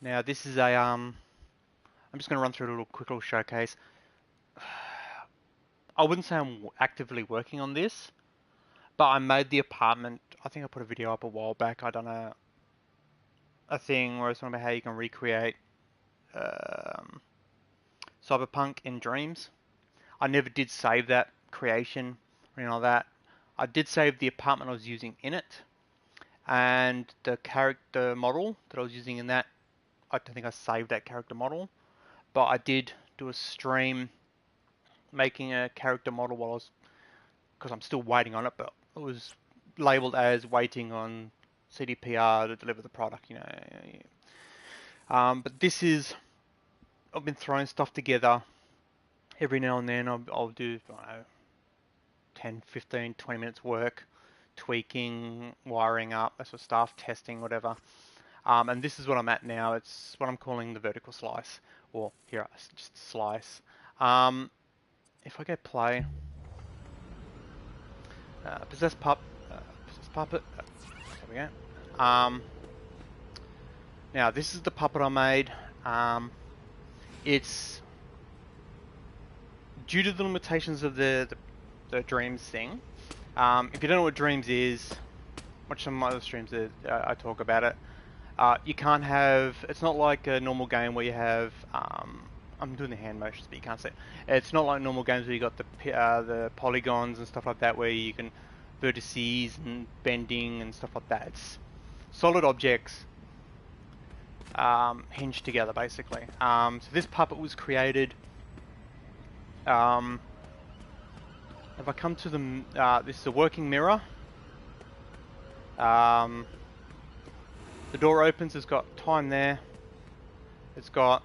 Now this is a I'm just going to run through a quick little showcase. I wouldn't say I'm actively working on this, but I made the apartment. I think I put a video up a while back. I done a thing where I was talking about how you can recreate um, Cyberpunk in Dreams. I never did save that creation or anything like that. I did save the apartment I was using in it, and the character model that I was using in that. I don't think I saved that character model, but I did do a stream making a character model while I was, because I'm still waiting on it, but it was labeled as waiting on CDPR to deliver the product, you know. But this is, I've been throwing stuff together every now and then. I'll do, I don't know, 10, 15, 20 minutes work, tweaking, wiring up, that sort of stuff, testing, whatever. And this is what I'm at now. It's what I'm calling the vertical slice, or here, just slice. If I go play, possess puppet, there we go. Now this is the puppet I made. It's due to the limitations of the Dreams thing. If you don't know what Dreams is, watch some of my other streams that I talk about it. You can't have, it's not like a normal game where you have, I'm doing the hand motions but you can't see it. It's not like normal games where you got the polygons and stuff like that where you can vertices and bending and stuff like that. It's solid objects hinged together basically. So this puppet was created, if I come to the, this is a working mirror. The door opens, it's got time there, it's got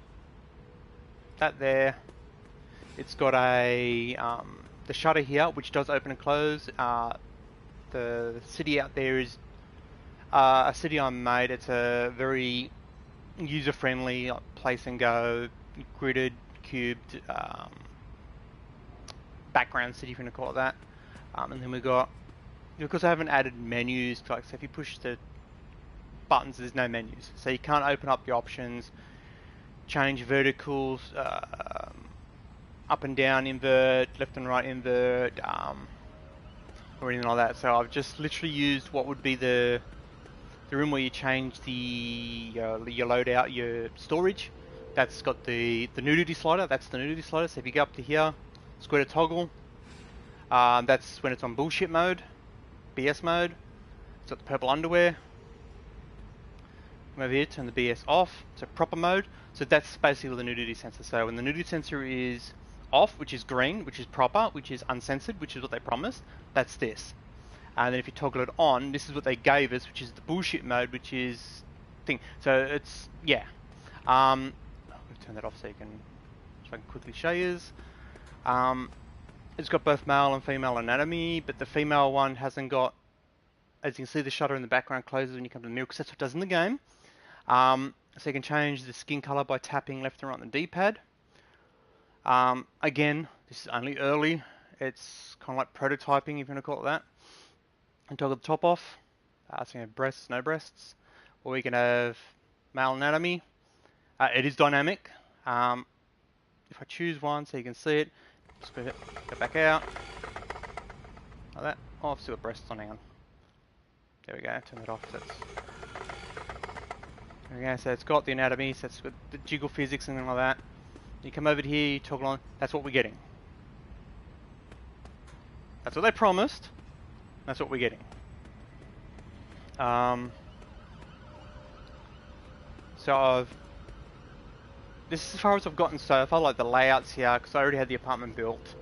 that there, it's got a the shutter here which does open and close. The city out there is a city I made. It's a very user-friendly place and go, gridded, cubed background city, if you want to call it that. And then we got, because I haven't added menus, like so if you push the buttons, there's no menus, so you can't open up the options, change verticals, up and down invert, left and right invert, or anything like that. So I've just literally used what would be the room where you change the your loadout, your storage. That's got the nudity slider. That's the nudity slider. So if you go up to here, square to toggle, that's when it's on bullshit mode, BS mode. It's got the purple underwear. Come over here, turn the BS off, so proper mode. So that's basically the nudity sensor. So when the nudity sensor is off, which is green, which is proper, which is uncensored, which is what they promised, that's this. And then if you toggle it on, this is what they gave us, which is the bullshit mode, which is thing. So it's, yeah. I'll turn that off so I can quickly show you. It's got both male and female anatomy, but the female one hasn't got, as you can see, the shutter in the background closes when you come to the mirror, because that's what it does in the game. So you can change the skin color by tapping left and right on the D-pad. Again, this is only early. It's kind of like prototyping, if you want to call it that. And toggle the top off. So you can have breasts, no breasts. Or we can have male anatomy. It is dynamic. If I choose one so you can see it, just go back out. Like that. Oh, I've still got breasts on, hang on. There we go, turn that off. That's... There we go, so it's got the anatomy, so it's got the jiggle physics and things like that. You come over here, you toggle on, that's what we're getting. That's what they promised. That's what we're getting. So this is as far as I've gotten so far, like the layouts here, because I already had the apartment built.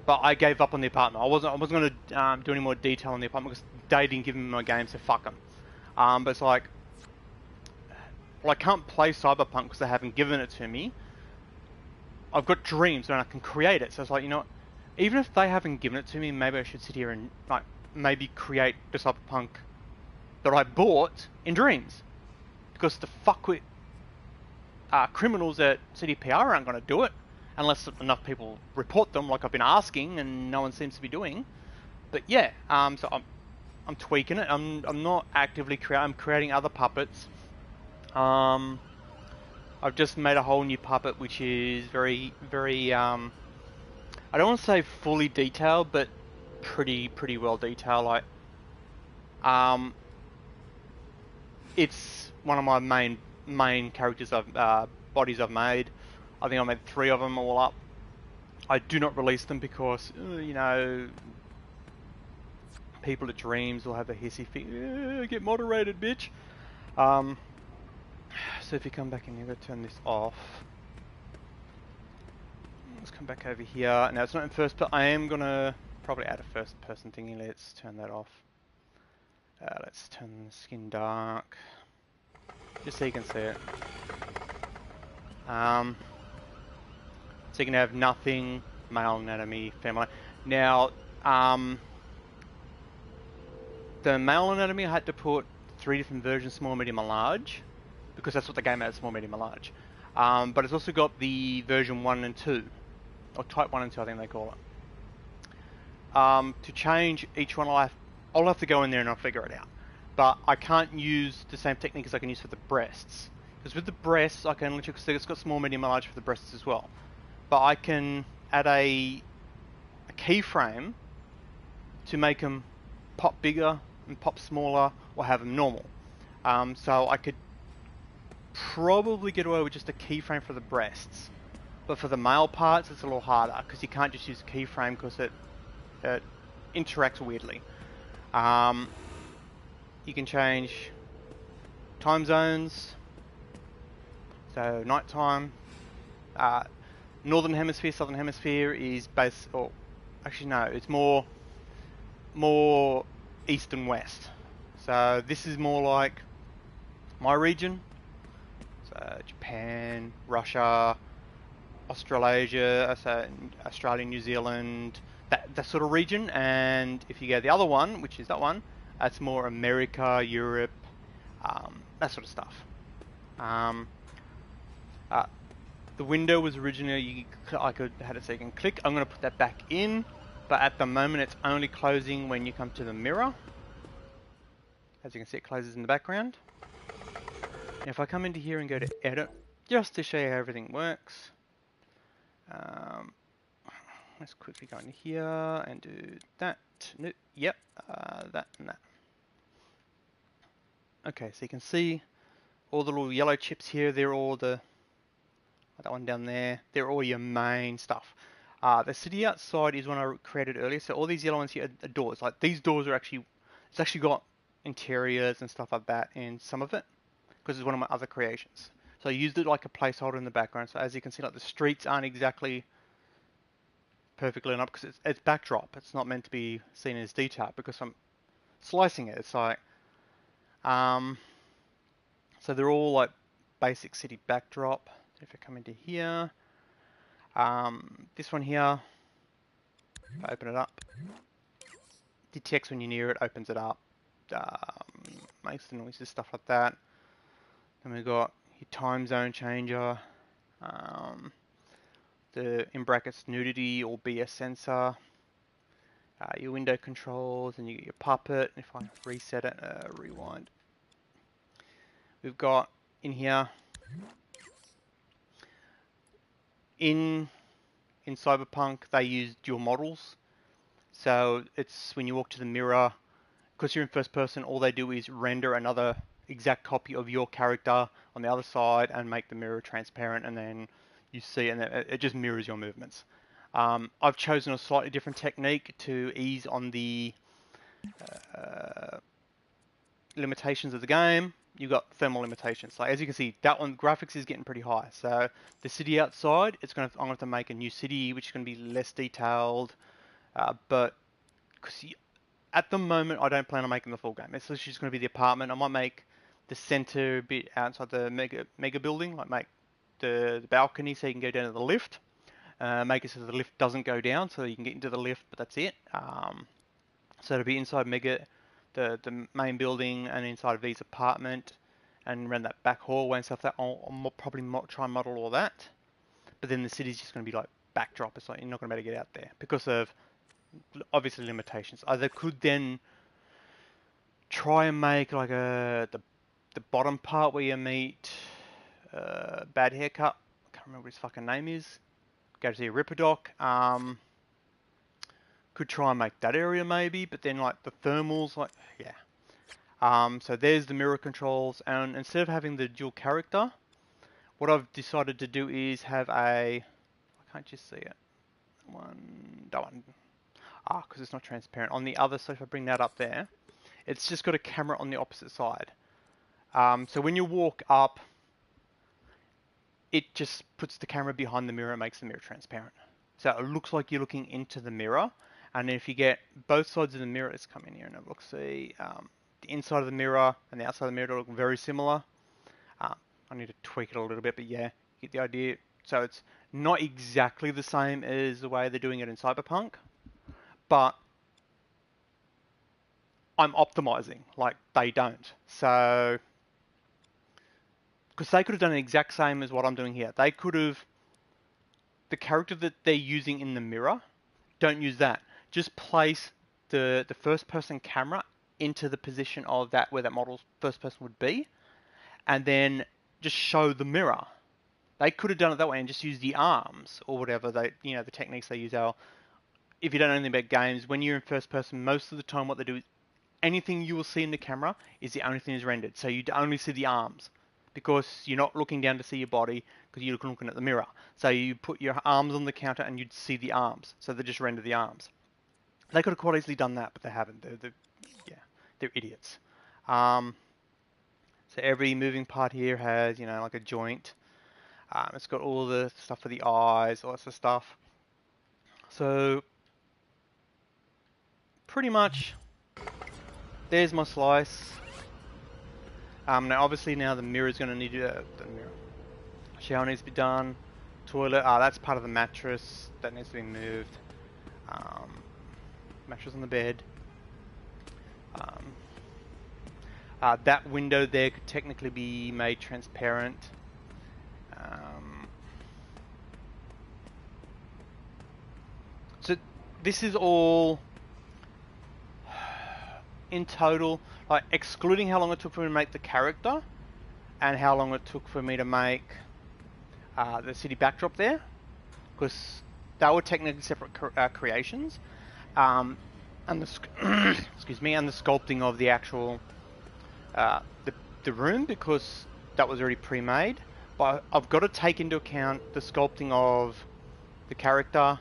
But I gave up on the apartment. I wasn't going to do any more detail on the apartment because they didn't give me my game, so fuck them. But it's like, well, I can't play Cyberpunk because they haven't given it to me. I've got dreams and I can create it. So it's like, you know, even if they haven't given it to me, maybe I should sit here and like maybe create the Cyberpunk that I bought in dreams. Because the fuckwit criminals at CDPR aren't going to do it unless enough people report them, like I've been asking and no one seems to be doing. But yeah, so I'm tweaking it. I'm not actively creating. I'm creating other puppets. I've just made a whole new puppet, which is very, very, I don't want to say fully detailed, but pretty well detailed. Like, it's one of my main characters bodies I've made. I think I made 3 of them all up. I do not release them because, you know, people at Dreams will have a hissy fit. Get moderated, bitch. So if you come back in here, I'm gonna turn this off. Let's come back over here. Now it's not in first, but I am gonna probably add a first person thingy. Let's turn that off. Let's turn the skin dark, just so you can see it. So you can have nothing, male anatomy, female. Now, the male anatomy I had to put 3 different versions, small, medium, and large, because that's what the game has, small, medium, and large. But it's also got the version 1 and 2, or type 1 and 2, I think they call it. To change each one, I'll have to go in there and I'll figure it out. But I can't use the same technique as I can use for the breasts. Because with the breasts, I can literally, it's got small, medium, and large for the breasts as well. But I can add a keyframe to make them pop bigger and pop smaller, or have them normal. So I could probably get away with just a keyframe for the breasts. But for the male parts, it's a little harder, because you can't just use a keyframe because it interacts weirdly. You can change time zones. So nighttime, northern hemisphere, southern hemisphere is based, or actually no, it's more east and west. So this is more like my region. So Japan, Russia, Australasia, so Australia, New Zealand, that sort of region. And if you go the other one, which is that one, that's more America, Europe, that sort of stuff. The window was originally, I could had it so you can click. I'm going to put that back in, but at the moment it's only closing when you come to the mirror. As you can see, it closes in the background. Now if I come into here and go to edit, just to show you how everything works, let's quickly go into here and do that. Nope, yep, that and that. Okay, so you can see all the little yellow chips here, they're all that one down there, they're all your main stuff. The city outside is one I created earlier, so all these yellow ones here are doors. Like these doors are actually, it's actually got interiors and stuff like that in some of it, because it's one of my other creations. So I used it like a placeholder in the background. So as you can see, like the streets aren't exactly perfectly lit up because it's backdrop. It's not meant to be seen as detail because I'm slicing it. It's like, so they're all like basic city backdrop. If I come into here, this one here, if I open it up, detects when you're near it, opens it up, makes the noises, stuff like that. Then we've got your time zone changer, the in brackets nudity or BS sensor, your window controls, and you get your puppet. If I reset it, rewind, we've got in here, in Cyberpunk they use dual models. So it's when you walk to the mirror, because you're in first person, all they do is render another exact copy of your character on the other side and make the mirror transparent, and then you see, and it just mirrors your movements. I've chosen a slightly different technique to ease on the limitations of the game. You've got thermal limitations. Like as you can see, that one graphics is getting pretty high. So the city outside, I'm going to have to make a new city, which is going to be less detailed. But because at the moment, I don't plan on making the full game. It's literally just going to be the apartment. I might make the center bit outside the mega building, like make the balcony so you can go down to the lift. Make it so the lift doesn't go down, so you can get into the lift, but that's it. So it'll be inside the main building and inside of V's apartment and around that back hallway and stuff. That I'll probably try and model all that. But then the city's just going to be like backdrop. It's like you're not going to be able to get out there because of obviously limitations. Either could then try and make like the bottom part where you meet bad haircut. I can't remember what his fucking name is. Go to see a Ripperdoc. Could try and make that area maybe, but then like the thermals, like, yeah. So there's the mirror controls, and instead of having the dual character, what I've decided to do is have a, I can't just see it. That one. Because it's not transparent. On the other, so if I bring that up there, it's just got a camera on the opposite side. So when you walk up, it just puts the camera behind the mirror and makes the mirror transparent. So it looks like you're looking into the mirror. And if you get both sides of the mirror, let's come in here and have a look. See, the inside of the mirror and the outside of the mirror look very similar. I need to tweak it a little bit, but yeah, you get the idea. So it's not exactly the same as the way they're doing it in Cyberpunk, but I'm optimizing like they don't. So, because they could have done the exact same as what I'm doing here. They could have, the character that they're using in the mirror, don't use that. Just place the first person camera into the position of that, where that model's first person would be, and then just show the mirror. They could have done it that way and just use the arms or whatever they, the techniques they use are. If you don't know anything about games, when you're in first person, most of the time what they do is anything you will see in the camera is the only thing that's rendered. So you only see the arms because you're not looking down to see your body because you're looking at the mirror. So you put your arms on the counter and you'd see the arms. So they just render the arms. They could have quite easily done that, but they haven't. They're idiots. So every moving part here has, like a joint. It's got all the stuff for the eyes, all that sort of stuff. So pretty much, there's my slice. Now obviously now the mirror is going to need the mirror. Shower needs to be done. Toilet, that's part of the mattress. That needs to be moved. Mattress on the bed. That window there could technically be made transparent. So this is all in total, like excluding how long it took for me to make the character and how long it took for me to make the city backdrop there, because they were technically separate creations, and the excuse me, and the sculpting of the actual the room, because that was already pre-made. But I've got to take into account the sculpting of the character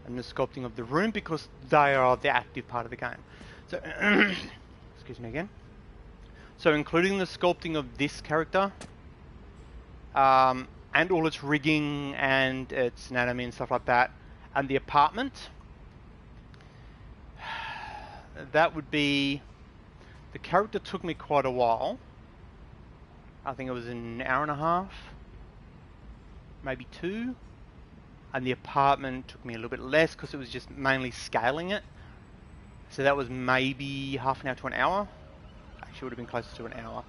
and the sculpting of the room, because they are the active part of the game. So excuse me again. So including the sculpting of this character, and all its rigging and its anatomy and stuff like that, and the apartment, that would be, the character took me quite a while. I think it was an hour and a half, maybe 2. And the apartment took me a little bit less because it was just mainly scaling it. So that was maybe half an hour to an hour. Actually, would have been closer to an hour.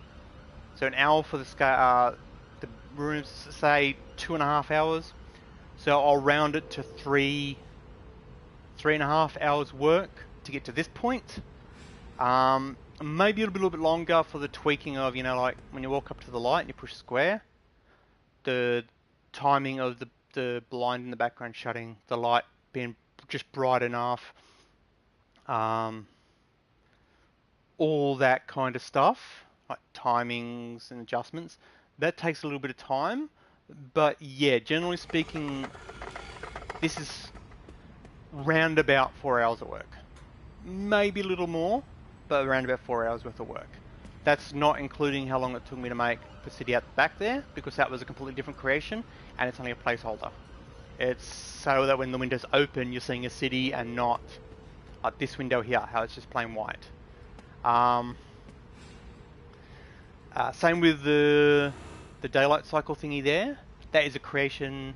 So an hour for the scale, the rooms, say 2.5 hours. So I'll round it to 3.5 hours work to get to this point. Maybe a little bit longer for the tweaking of, like when you walk up to the light and you push square, the timing of the blind in the background shutting, the light being just bright enough, all that kind of stuff, like timings and adjustments. That takes a little bit of time, but yeah, generally speaking, this is round about 4 hours of work. Maybe a little more, but around about 4 hours worth of work. That's not including how long it took me to make the city out the back there, because that was a completely different creation, and it's only a placeholder. It's so that when the window's open, you're seeing a city and not like this window here, how it's just plain white. Same with the daylight cycle thingy there. That is a creation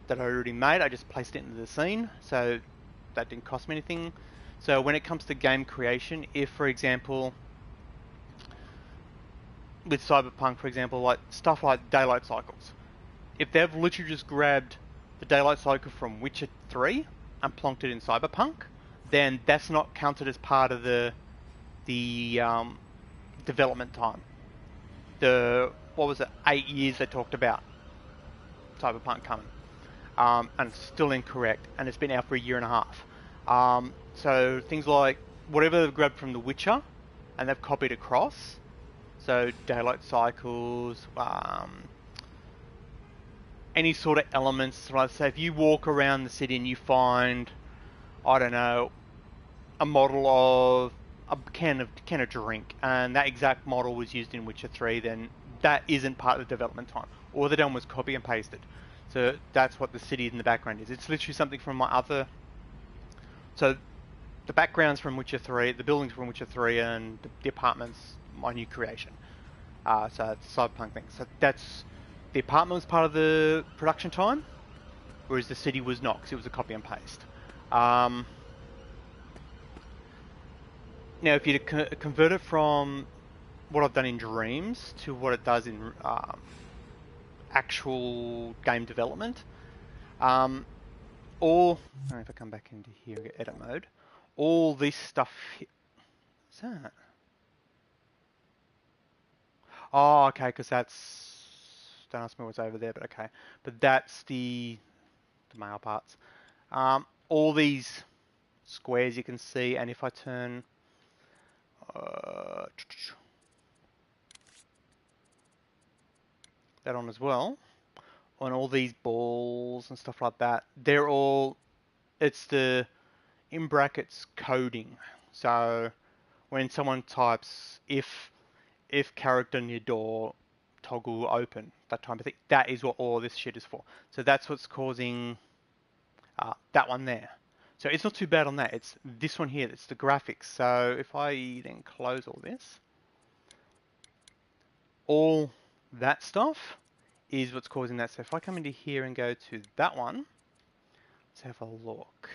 that I already made. I just placed it into the scene, so that didn't cost me anything. So when it comes to game creation, if, for example, with Cyberpunk, for example, like stuff like daylight cycles, if they've literally just grabbed the daylight cycle from Witcher 3 and plonked it in Cyberpunk, then that's not counted as part of the development time. what was it, 8 years they talked about Cyberpunk coming. And it's still incorrect, and it's been out for a year and a half. So things like whatever they've grabbed from The Witcher, and they've copied across. So daylight cycles, any sort of elements. Like, say if you walk around the city and you find, I don't know, a model of a can of drink, and that exact model was used in Witcher 3, then that isn't part of the development time. All they've done was copy and paste it. So that's what the city in the background is. It's literally something from my other... So the background's from Witcher 3, the buildings from Witcher 3, and the apartment's my new creation. So it's a Cyberpunk thing. So that's... The apartment was part of the production time, whereas the city was not, because it was a copy and paste. Now, if you convert it from what I've done in Dreams to what it does in actual game development, or if I come back into here and get edit mode, all this stuff. What's that? Oh, okay, because that's. Don't ask me what's over there, but okay. But that's the male parts. All these squares you can see, and if I turn that on as well, on all these balls and stuff like that, they're all, it's the, in brackets, coding. So when someone types if character near door toggle open, that type of thing, that is what all this shit is for. So that's what's causing that one there. So it's not too bad on that. It's this one here, it's the graphics. So if I then close all this, all that stuff is what's causing that. So if I come into here and go to that one, let's have a look.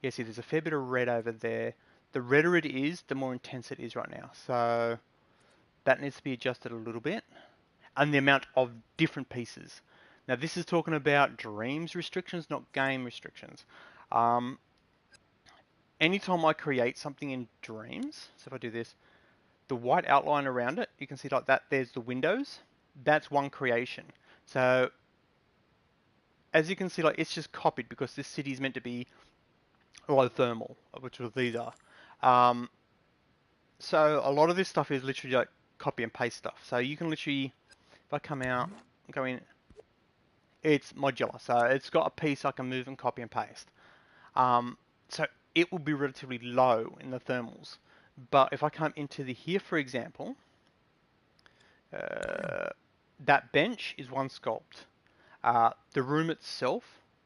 Yeah, see there's a fair bit of red over there. The redder it is, the more intense it is right now. So that needs to be adjusted a little bit. And the amount of different pieces. Now this is talking about Dreams restrictions, not game restrictions. Anytime I create something in Dreams, so if I do this, the white outline around it, you can see like that, there's the windows. That's one creation. So as you can see, like it's just copied because this city is meant to be low thermal, which these are. So a lot of this stuff is literally like copy and paste stuff. So you can literally, if I come out, go in, it's modular. So it's got a piece I can move and copy and paste. So it will be relatively low in the thermals. But if I come into the here, for example, that bench is one sculpt. The room itself,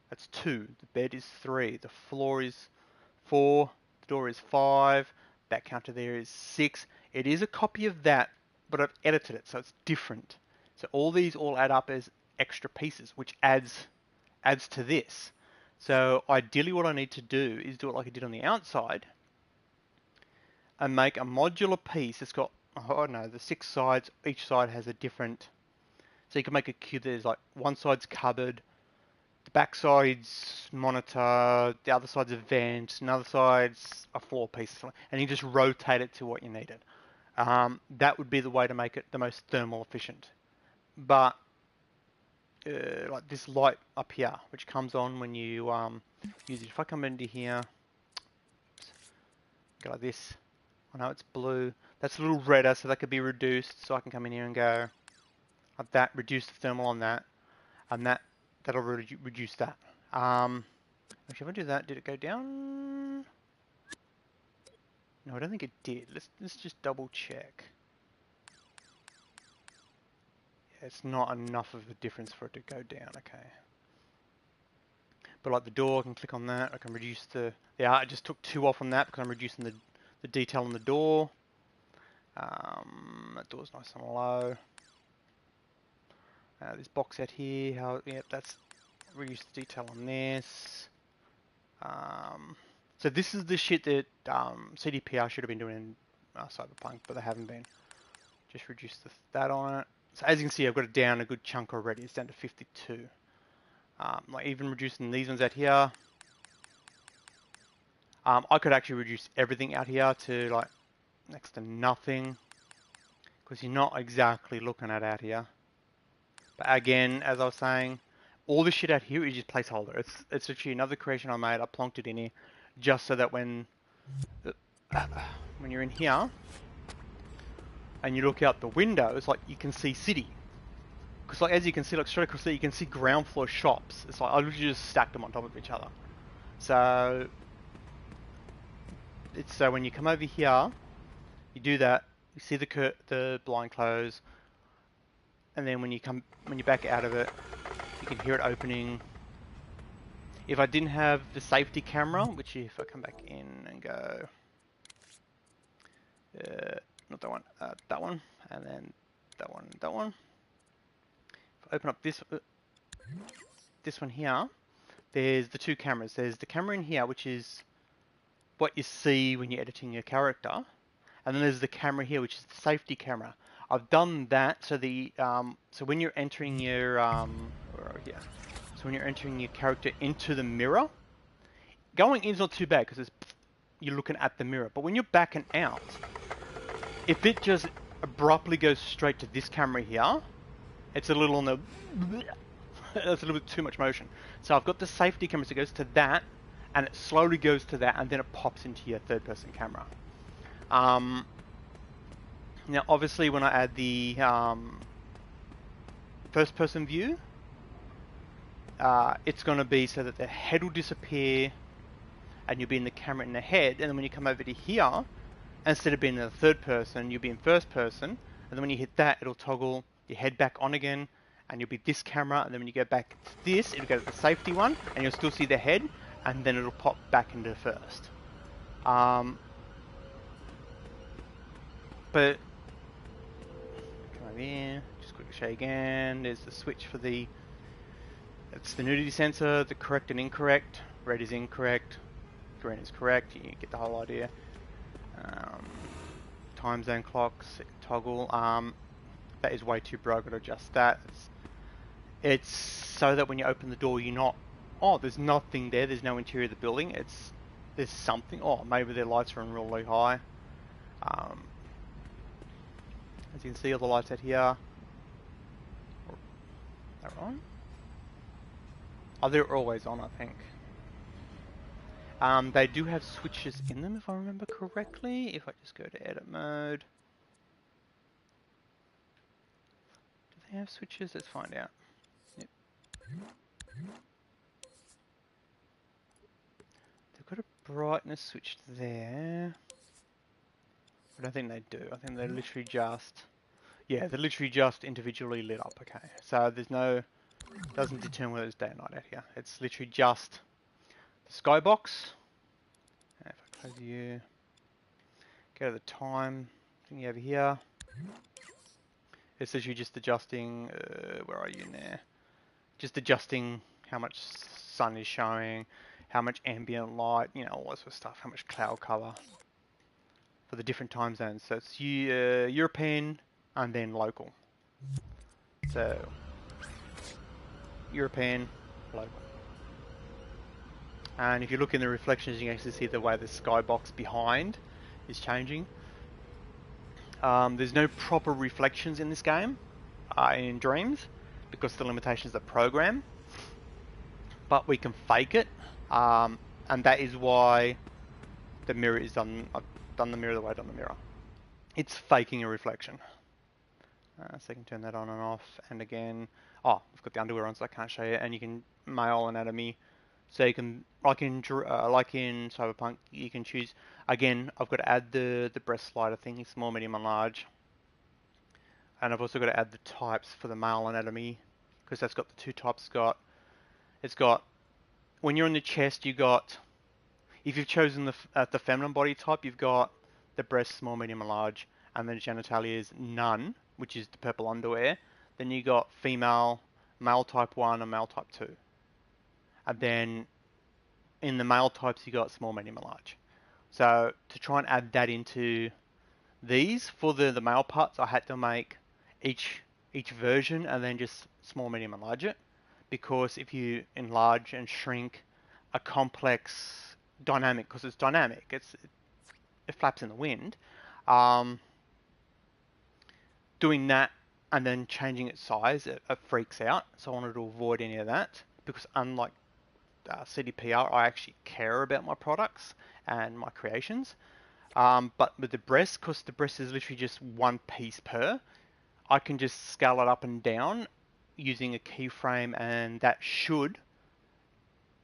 that's 2. The bed is 3. The floor is 4. The door is 5. That counter there is 6. It is a copy of that, but I've edited it, so it's different. So all these all add up as extra pieces, which adds to this. So ideally what I need to do is do it like I did on the outside and make a modular piece. It's got, I don't know, the 6 sides. Each side has a different, so you can make a cube. There's like one side's cupboard, the back side's monitor, the other side's a vent, another side's a floor piece, and you just rotate it to what you needed. That would be the way to make it the most thermal efficient. But like this light up here, which comes on when you use it. If I come into here, go like this. I know it's blue. That's a little redder, so that could be reduced. So I can come in here and go like that, reduce the thermal on that, and that'll reduce that. Actually, if I do that, did it go down? No, I don't think it did. Let's just double check. It's not enough of a difference for it to go down, okay. But like the door, I can click on that, I can reduce the... Yeah, I just took 2 off on that because I'm reducing the detail on the door. That door's nice and low. This box out here, yep, that's reduce the detail on this. So this is the shit that CDPR should have been doing in Cyberpunk, but they haven't been. Just reduce that on it. So as you can see, I've got it down a good chunk already. It's down to 52. Like even reducing these ones out here. I could actually reduce everything out here to like next to nothing, because you're not exactly looking at out here. But again, as I was saying, all this shit out here is just placeholder. It's literally another creation I made. I plonked it in here just so that when you're in here and you look out the window, it's like you can see city. Because like as you can see, like straight across there, you can see ground floor shops. It's like I literally just stacked them on top of each other. So it's so when you come over here, you do that. You see the blind close, and then when you back out of it, you can hear it opening. If I didn't have the safety camera, which if I come back in and go, not that one, that one, and then that one, that one. If I open up this one here, there's the two cameras. There's the camera in here, which is what you see when you're editing your character, and then there's the camera here, which is the safety camera. I've done that so so when you're entering your where are we here? So when you're entering your character into the mirror, going in's not too bad because you're looking at the mirror. But when you're backing out, if it just abruptly goes straight to this camera here, it's a little on the that's a little bit too much motion. So I've got the safety camera, so it goes to that, and it slowly goes to that, and then it pops into your third-person camera. Now, obviously, when I add the first-person view, it's going to be so that the head will disappear, and you'll be in the camera in the head, and then when you come over to here, instead of being in the third person, you'll be in first person, and then when you hit that, it'll toggle your head back on again, and you'll be this camera, and then when you go back to this, it'll go to the safety one, and you'll still see the head, and then it'll pop back into first. But come over here, just quickly show you again. There's the switch for it's the nudity sensor, the correct and incorrect. Red is incorrect, green is correct. You get the whole idea. Time zone clocks, toggle. That is way too broad. I've got to adjust that. It's so that when you open the door, you're not, oh, there's nothing there. There's no interior of the building. There's something. Oh, maybe their lights are on really high. As you can see, all the lights out here are on. Oh, they're always on, I think. They do have switches in them, if I remember correctly. If I just go to edit mode. Do they have switches? Let's find out. Yep. They've got a brightness switch there. I don't think they do. I think they're literally just... Yeah, they're literally just individually lit up, okay. So there's no... Doesn't determine whether it's day or night out here. It's literally just the skybox. And if I close you... Go to the time thingy over here. It's literally just adjusting... where are you in there? Just adjusting how much sun is showing, how much ambient light, you know, all that sort of stuff, how much cloud cover for the different time zones. So it's European and then local. So European, local. And if you look in the reflections, you can actually see the way the skybox behind is changing. There's no proper reflections in this game, in Dreams, because of the limitations of the program. But we can fake it, and that is why the mirror is done. I've done the mirror the way I've done the mirror. It's faking a reflection. So you can turn that on and off. And again, oh, I've got the underwear on, so I can't show you. And you can male anatomy. So you can, like in Cyberpunk, you can choose. Again, I've got to add the breast slider thing, small, medium, and large. And I've also got to add the types for the male anatomy, because that's got the two types. It's got when you're on the chest, you got, if you've chosen the feminine body type, you've got the breast, small, medium, and large, and then genitalia is none, which is the purple underwear. Then you got female, male type 1, and male type 2. And then in the male types, you got small, medium, and large. So to try and add that into these, for the male parts, I had to make each version and then just small, medium, and large it. Because if you enlarge and shrink a complex dynamic, because it's dynamic, it flaps in the wind, doing that and then changing its size, it freaks out. So I wanted to avoid any of that, because unlike CDPR, I actually care about my products and my creations. But with the breast, because the breast is literally just one piece per, I can just scale it up and down using a keyframe, and that should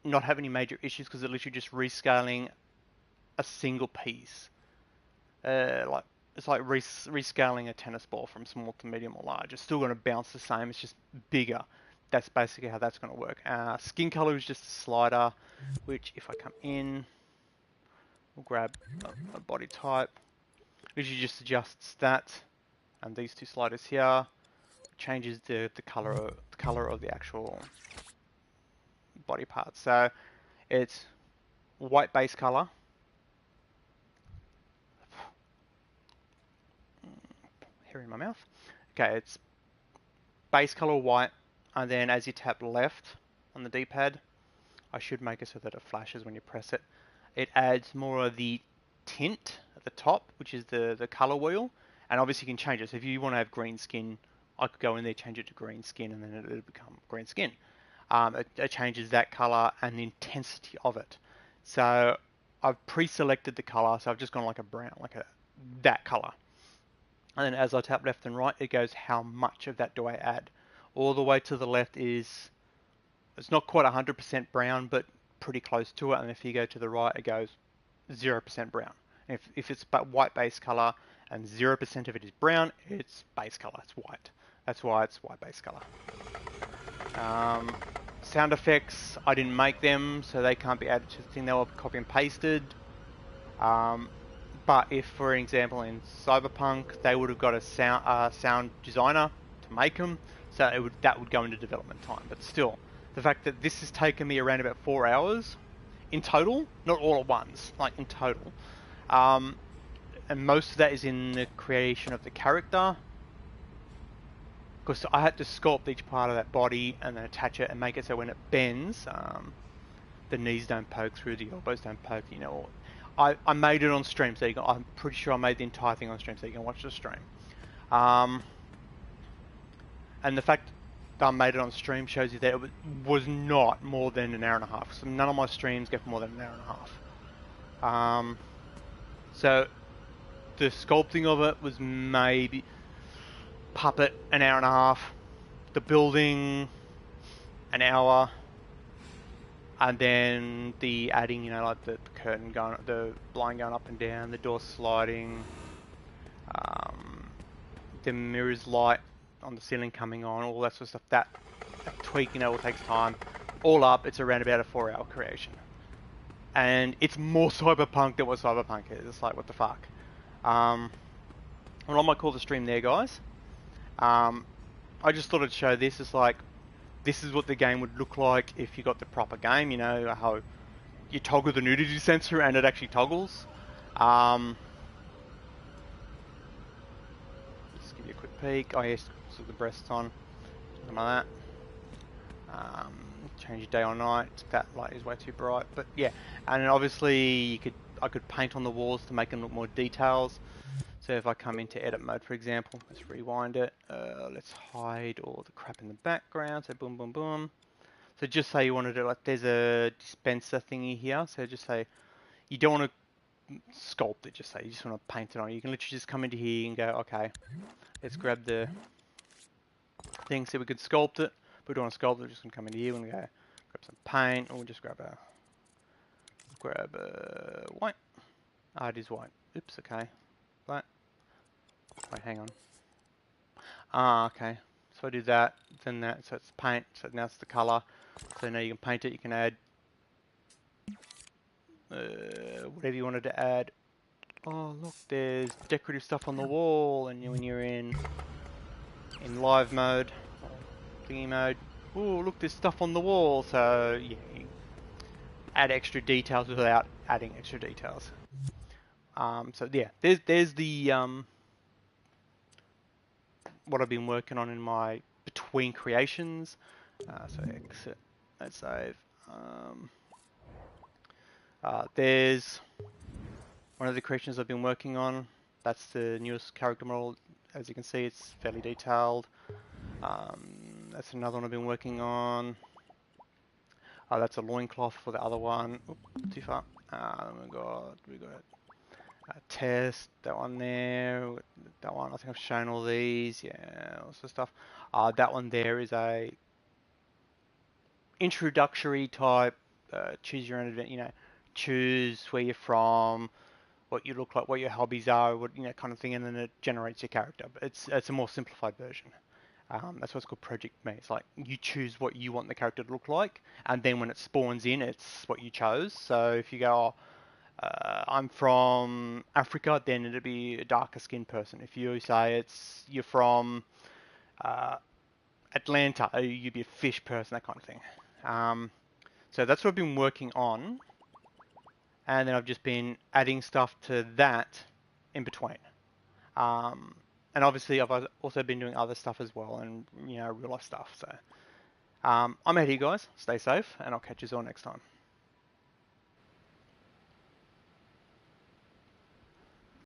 not have any major issues, because it's literally just rescaling a single piece. It's like rescaling a tennis ball from small to medium or large. It's still going to bounce the same. It's just bigger. That's basically how that's going to work. Skin color is just a slider, which if I come in, we'll grab a body type, which just adjusts that, and these two sliders here changes the color of the actual body part. So it's white base color. Hair in my mouth. Okay, it's base color white, and then as you tap left on the D-pad, I should make it so that it flashes when you press it. It adds more of the tint at the top, which is the color wheel, and obviously you can change it. So if you want to have green skin, I could go in there, change it to green skin, and then it'll become green skin. It changes that color and the intensity of it. So I've pre-selected the color, so I've just gone like a brown, that color. And then as I tap left and right, it goes, how much of that do I add? All the way to the left it's not quite 100% brown, but pretty close to it. And if you go to the right, it goes 0% brown. If it's white base color and 0% of it is brown, it's base color, it's white. That's why it's white base color. Sound effects, I didn't make them, so they can't be added to the thing. They were copy and pasted. But if, for example, in Cyberpunk, they would have got a sound designer to make them, so that would go into development time. But still, the fact that this has taken me around about 4 hours in total, not all at once, like in total, and most of that is in the creation of the character, because I had to sculpt each part of that body and then attach it and make it so when it bends, the knees don't poke through, the elbows don't poke, you know. I made it on stream, so I'm pretty sure I made the entire thing on stream, so you can watch the stream. And the fact that I made it on stream shows you that it was not more than an hour and a half. So none of my streams go for more than an hour and a half. So the sculpting of it was maybe puppet an hour and a half, the building an hour, and then the adding, you know, like the curtain going, the blind going up and down, the door sliding, the mirrors light on the ceiling coming on, all that sort of stuff. That tweak, you know, all takes time. All up, it's around about a 4-hour creation. And it's more Cyberpunk than what Cyberpunk is. It's like, what the fuck? Well, I might call the stream there, guys. I just thought I'd show this. It's like, this is what the game would look like if you got the proper game, you know, how you toggle the nudity sensor and it actually toggles. Just give you a quick peek. Oh yes, so the breasts on, something like that. Change day or night. That light is way too bright, but yeah. And then obviously I could paint on the walls to make them look more details. So if I come into edit mode, for example, let's rewind it. Let's hide all the crap in the background. So boom, boom, boom. So just say you wanted to, like, there's a dispenser thingy here. So just say you don't want to sculpt it. Just say you just want to paint it on. You can literally just come into here and go, okay, let's grab the thing. So we could sculpt it. If we don't want to sculpt it, we're just going to come into here and go grab some paint, or we'll just grab a white. Ah, it is white. Oops, okay. But wait, hang on. Ah, okay. So I do that, then that, so it's paint, so now it's the color. So now you can paint it, you can add whatever you wanted to add. Oh look, there's decorative stuff on the wall, and when you're in live mode, thingy mode, oh look, there's stuff on the wall. So yeah, you add extra details without adding extra details. So yeah, there's the what I've been working on in my between creations. So exit, let's save. There's one of the creations I've been working on. That's the newest character model. As you can see, it's fairly detailed. That's another one I've been working on. That's a loincloth for the other one. Oop, too far. We got a test, that one there, that one. I think I've shown all these. Yeah, lots of stuff. That one there is a introductory type. Choose your own event. Choose where you're from, what you look like, what your hobbies are, what kind of thing, and then it generates your character. But it's a more simplified version. That's what's called Project Me. It's like you choose what you want the character to look like, and then when it spawns in, it's what you chose. So if you go, I'm from Africa, then it'll be a darker skinned person. If you say you're from uh, Atlanta, you'd be a fish person, that kind of thing. So that's what I've been working on, and then I've just been adding stuff to that in between. And obviously I've also been doing other stuff as well, and real life stuff. So I'm out here, guys. Stay safe, and I'll catch you all next time.